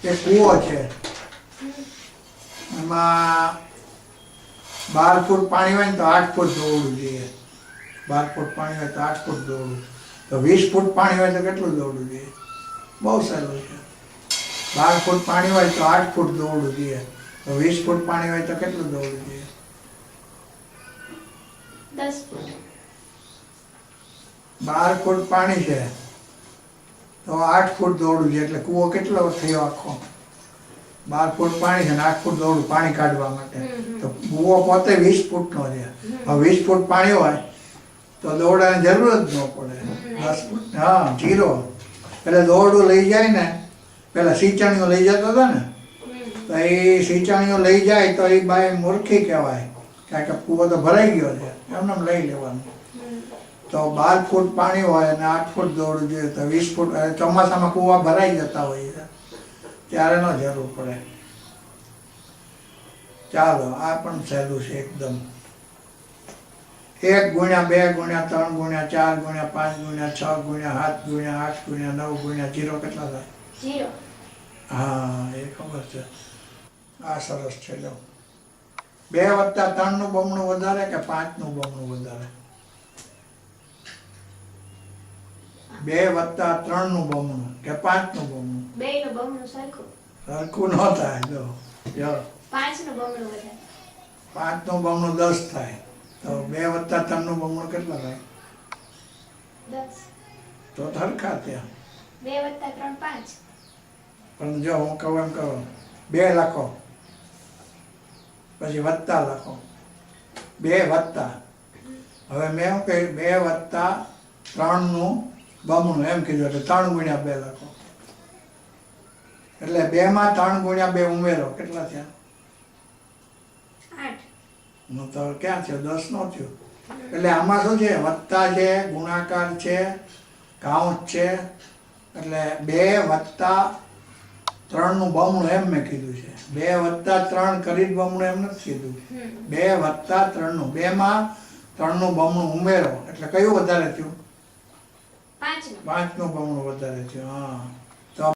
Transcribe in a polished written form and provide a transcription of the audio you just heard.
એક કૂવો છે, એમાં 12 ફૂટ પાણી હોય ને તો 8 ફૂટ દોડવું જોઈએ. 12 ફૂટ પાણી હોય તો 8 ફૂટ દોડવું, તો 20 ફૂટ પાણી હોય તો કેટલું દોડવું જોઈએ? બહુ સહેલું છે. 12 ફૂટ પાણી હોય તો 8 ફૂટ દોડવું જોઈએ, તો 20 ફૂટ પાણી હોય તો કેટલું દોડવું જોઈએ? 10 ફૂટ. 12 ફૂટ પાણી છે તો 8 ફૂટ દોડવું જોઈએ, એટલે કૂવો કેટલો થયો આખો? 12 ફૂટ પાણી છે ને 8 ફૂટ દોડવું પાણી કાઢવા માટે, તો કૂવો પોતે 20 ફૂટનો છે. હવે 20 ફૂટ પાણી હોય તો દોરડાની જરૂર જ ન પડે. 10 ફૂટ, હા, 0. એટલે દોરડું લઈ જાય ને, પેલા સિંચાણીઓ લઈ જતો હતો ને, તો એ સિંચાણીઓ લઈ જાય તો એ બાઈ મૂર્ખી કહેવાય, કારણ કે કૂવો તો ભરાઈ ગયો છે, એમને લઈ લેવાનું. તો 12 ફૂટ પાણી હોય અને 8 ફૂટ દોડવું જોઈએ, તો 20 ફૂટ. ચોમાસામાં કૂવા ભરાઈ જતા હોય છે ત્યારે ન જરૂર પડે. ચાલો, આ પણ સહેલું છે એકદમ. 1 ગુણ્યા 2 ગુણ્યા 3 ગુણ્યા 4 ગુણ્યા 5 ગુણ્યા 6 ગુણ્યા 7 ગુણ્યા 8 ગુણ્યા 9 ગુણ્યા 0 કેટલા થાય? 0. હા, એ ખબર છે. આ સરસ છે. લો, 2 વત્તા 3 નું બમણું વધારે કે 5 નું બમણું વધારે? 2 વત્તા 3 નું બમણું કે 5 નું બમણું? 2 નું બમણું સરખું. સરખું ન થાય. જો 5 નું બમણું વધારે. 5 નું બમણું 10 થાય, તો 2 વત્તા 3 નું બમણું કેટલા થાય? 10. તો સરખા ત્યાં. 2 વત્તા 3 5. પણ જો હું કહું એમ કરો, 2 લખો પછી વત્તા લખો, 2 વત્તા. હવે મેં શું કહ્યું? 2 વત્તા 3 નું બમણું એમ કીધું, એટલે 3 ગુણ્યા 2 લખો. એટલે 2 માં 3 ગુણ્યા 2 ઉમેરો, કેટલા થયા? 8. હું તો ક્યાં થયો? 10 નો થયો. એટલે આમાં શું છે? વત્તા છે, ગુણાકાર છે, કાઉન્સ છે. એટલે 2 વત્તા 3 નું બમણું એમ મેં કીધું છે. 2 વત્તા 3 કરી જ બમણું એમ નથી કીધું. 2 વત્તા 3 નું, 2 માં 3 નું બમણું ઉમેરો, એટલે કયું વધારે થયું? 5 નું. 5 નું બમણું વધારે થયું. હા.